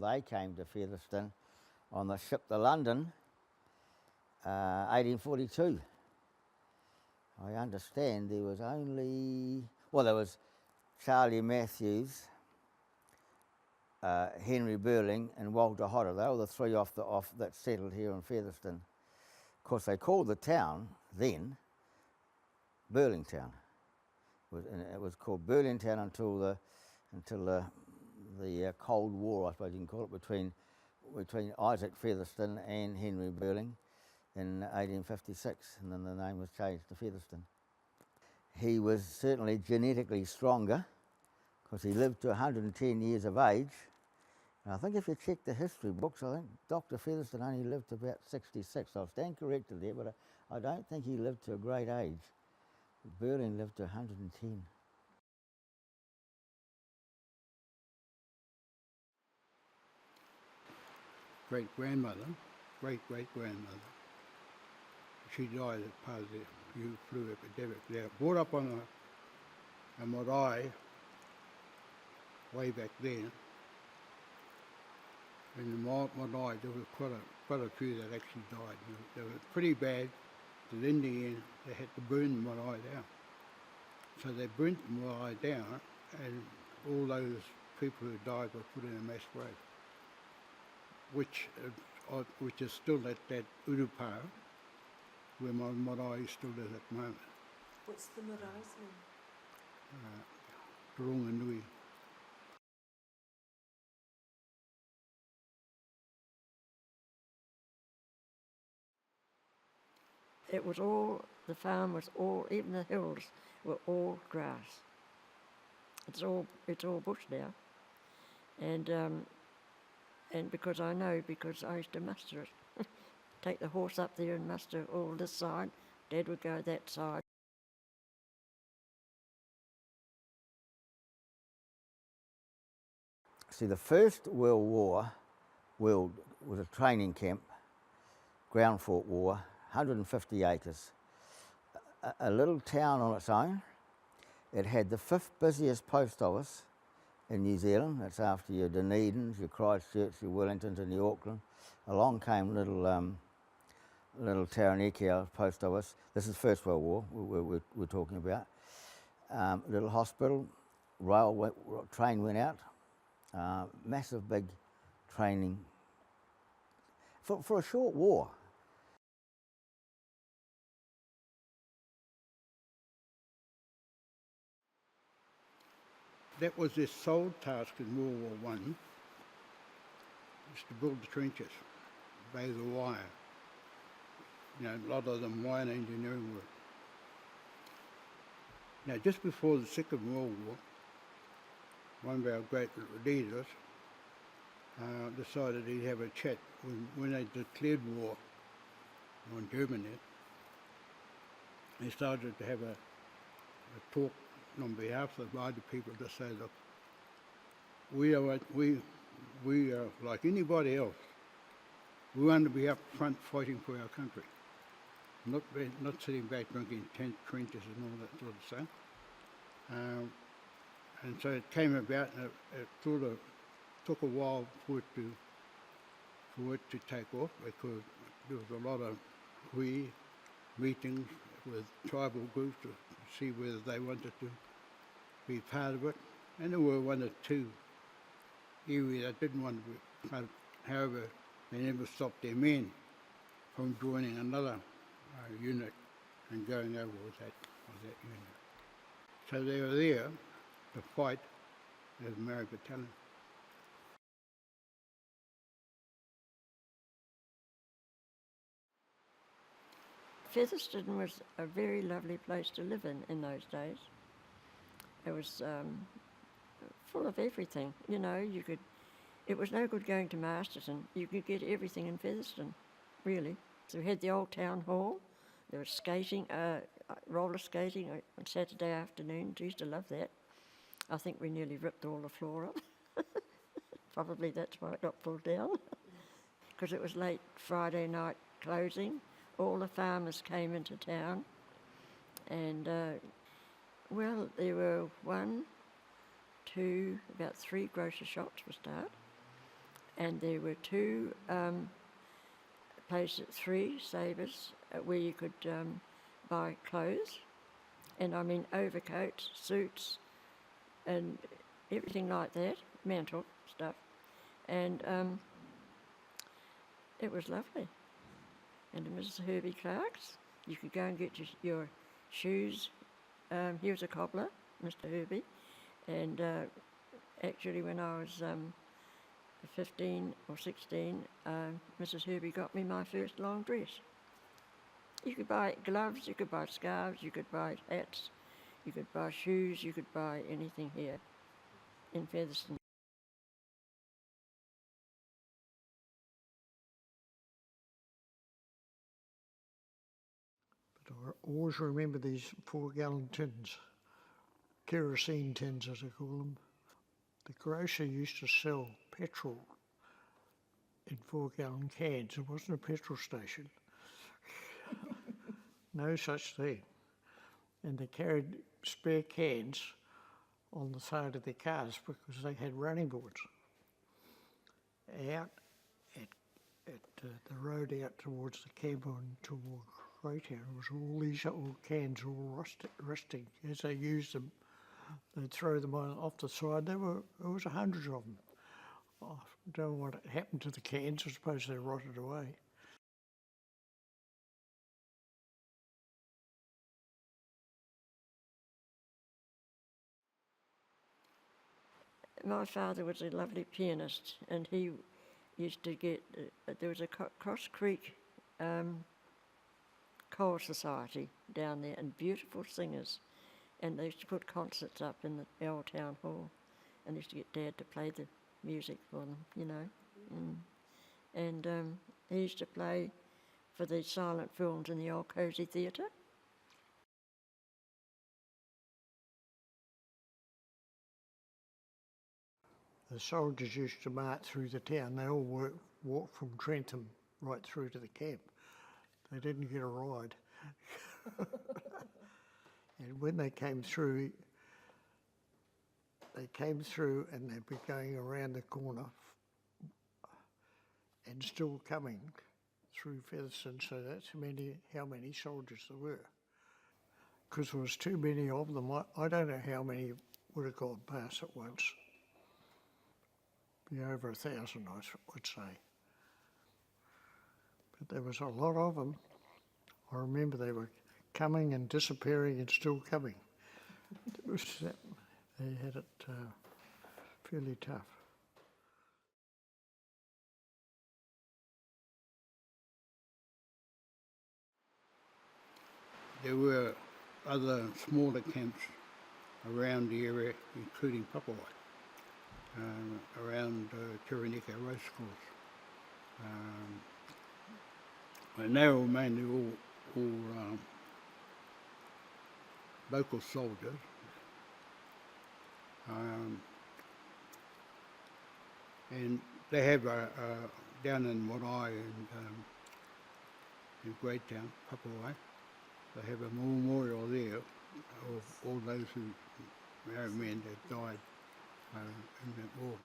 they came to Featherston on the ship to London, 1842. I understand there was only, well, there was Charlie Matthews, Henry Burling and Walter Hodder. They were the three off that settled here in Featherston. Of course, they called the town then Burlingtown. It was called Burlingtown until the Cold War, I suppose you can call it, between Isaac Featherston and Henry Burling in 1856, and then the name was changed to Featherston. He was certainly genetically stronger because he lived to 110 years of age. And I think if you check the history books, I think Dr. Featherston only lived to about 66. I'll stand corrected there, but I don't think he lived to a great age. Burling lived to 110. Great-grandmother, great-great-grandmother, she died as part of the flu epidemic. They were brought up on a marae way back then. In the marae, there was quite a few that actually died. They were pretty bad, that in the end they had to burn the marae down. So they burnt the marae down, and all those people who died were put in a mass grave, which is still at that Urupā, where my marae still is at the moment. What's the marae's name? Ronganui. It was all, the farm was all, even the hills were all grass. It's all bush now. And because I know, because I used to muster it. Take the horse up there and muster all this side. Dad would go that side. See, the First World War was a training camp, ground fort war, 150 acres. A little town on its own. It had the 5th busiest post office in New Zealand. That's after your Dunedins, your Christchurch, your Wellingtons and your Auckland. Along came little Taranaki post office. This is First World War we're talking about. Little hospital, train went out. Massive big training for a short war. That was their sole task in World War I, was to build the trenches, lay the wire. You know, a lot of them wire engineering work. Now, just before the Second World War, one of our great leaders decided he'd have a chat when they declared war on Germany. He started to have a talk on behalf of the other people to say, look, we are like anybody else. We want to be up front fighting for our country, not sitting back drinking trenches and all that sort of stuff. And so it came about, and it sort of took a while for it to take off, because there was a lot of meetings with tribal groups to see whether they wanted to be part of it. And there were one or two areas that didn't want to be part of it. However, they never stopped their men from joining another unit and going over with that unit. So they were there to fight as Mary Battalion. Featherston was a very lovely place to live in those days. It was full of everything. You know, it was no good going to Masterton. You could get everything in Featherston, really. So we had the old town hall. There was skating, roller skating on Saturday afternoons. I used to love that. I think we nearly ripped all the floor up. Probably that's why it got pulled down. Because it was late Friday night closing. All the farmers came into town, and well, there were 1, 2, about 3 grocery shops for start, and there were two places, three Sabres, where you could buy clothes, and I mean overcoats, suits, and everything like that, mantle stuff, and it was lovely. And Mrs. Herbie Clark's, you could go and get your shoes. He was a cobbler, Mr. Herbie, and actually when I was 15 or 16, Mrs. Herbie got me my first long dress. You could buy gloves, you could buy scarves, you could buy hats, you could buy shoes, you could buy anything here in Featherston. But I always remember these 4-gallon tins, kerosene tins as I call them. The grocer used to sell petrol in 4-gallon cans. It wasn't a petrol station. No such thing. And they carried spare cans on the side of their cars because they had running boards. Out at the road out towards the camp and toward Greytown was all these old cans all rusting. As they used them, they'd throw them off the side. There was hundreds of them. I don't know what happened to the cans. I suppose they rotted away. My father was a lovely pianist, and he used to get, there was a Cross Creek Coal Society down there, and beautiful singers, and they used to put concerts up in the old town hall, and they used to get Dad to play the music for them, you know. And he used to play for the silent films in the old Cosy Theatre. The soldiers used to march through the town. They all walked from Trentham right through to the camp. They didn't get a ride. And when they came through and they'd be going around the corner and still coming through Featherston, so that's how many soldiers there were. Because there was too many of them. I don't know how many would have gone past at once. Be over 1,000, I would say. But there was a lot of them. I remember they were coming and disappearing and still coming. They had it fairly tough. There were other smaller camps around the area, including Papua, around Tiranika Race Course. And they were mainly all local soldiers. And they have down in Marae and in Greytown, Papua, they have a memorial there of all those our men that died in that war.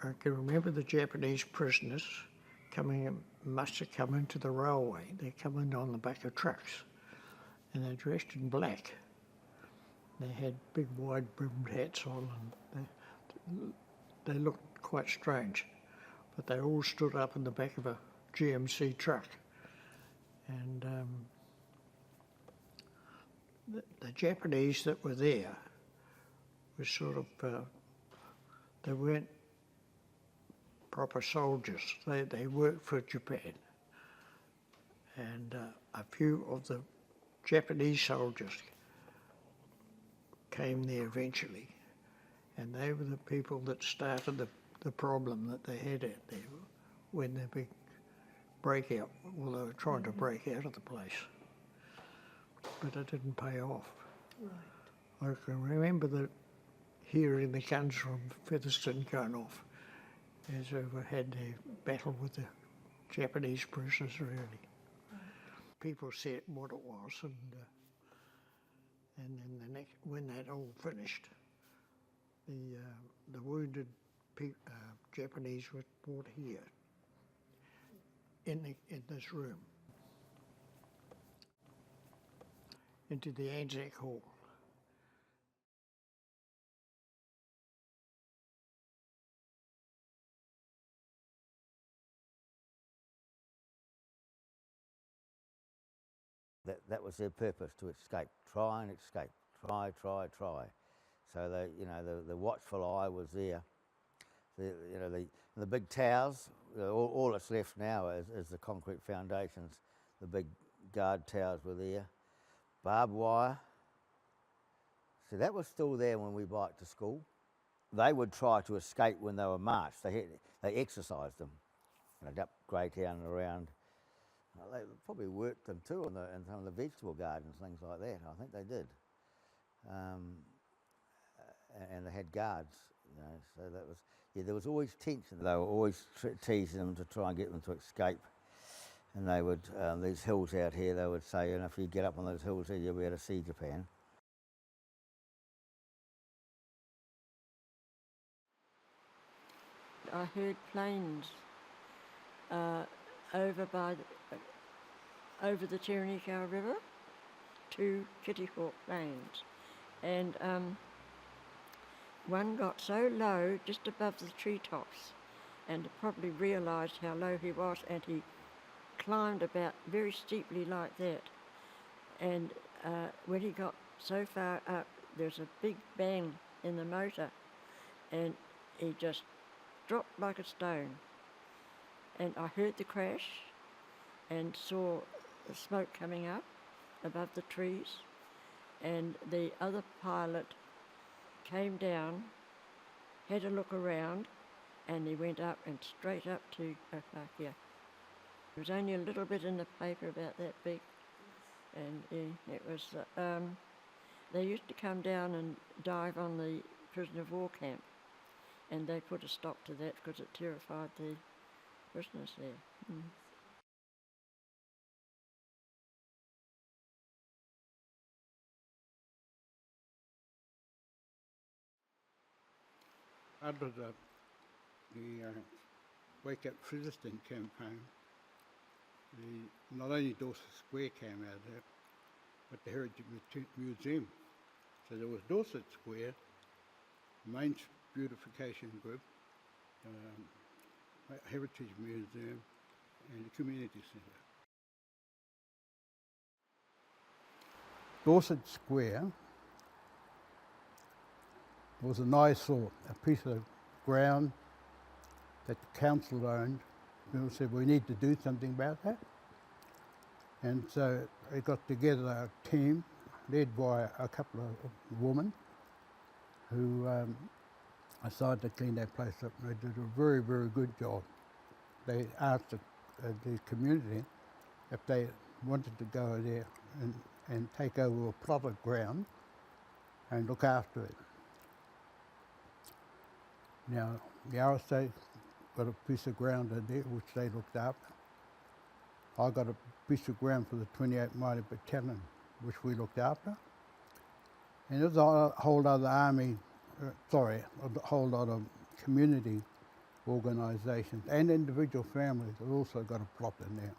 I can remember the Japanese prisoners must have come into the railway. They come in on the back of trucks, and they're dressed in black. They had big wide brimmed hats on, and they looked quite strange. But they all stood up in the back of a GMC truck. And the Japanese that were there were sort of, they weren't proper soldiers. They worked for Japan. And a few of the Japanese soldiers came there eventually. And they were the people that started the problem that they had out there when the big breakout, well, they were trying to break out of the place. But it didn't pay off. Right. I can remember hearing the guns from Featherston going off as we had the battle with the Japanese prisoners, really. Right. People said what it was, And then when that all finished, the wounded Japanese were brought here in this room into the Anzac Hall. That was their purpose, to escape, try and escape, try. So the watchful eye was there. The big towers, all that's left now is the concrete foundations. The big guard towers were there. Barbed wire. So that was still there when we biked to school. They would try to escape when they were marched. They exercised them, up Greytown and around. They probably worked them too in some of the vegetable gardens, things like that. I think they did. And they had guards, so that was, there was always tension. They were always teasing them to try and get them to escape. And they would, these hills out here, they would say, if you get up on those hills here, you'll be able to see Japan. I heard planes over the Chernikau River, 2 Kitty Hawk planes, and one got so low just above the treetops, and probably realised how low he was, and he climbed about very steeply like that, and when he got so far up, there's a big bang in the motor, and he just dropped like a stone. And I heard the crash and saw the smoke coming up above the trees, and the other pilot came down, had a look around, and he went up and straight up to Opakia. There was only a little bit in the paper about that big, and it was, they used to come down and dive on the prisoner of war camp, and they put a stop to that because it terrified the prisoners there. Under the Wake Up Featherston campaign, not only Dorset Square came out of that, but the Heritage Museum. So there was Dorset Square, main beautification group, Heritage Museum, and the Community Centre. Dorset Square was an eyesore, a piece of ground that the council owned. People said, we need to do something about that. And so they got together a team led by a couple of women who decided to clean that place up. They did a very, very good job. They asked the community if they wanted to go there and take over a plot of ground and look after it. Now, the RSA got a piece of ground in there which they looked after. I got a piece of ground for the 28th Mighty Battalion which we looked after. And there's a whole other a whole lot of community organisations and individual families that also got a plot in there.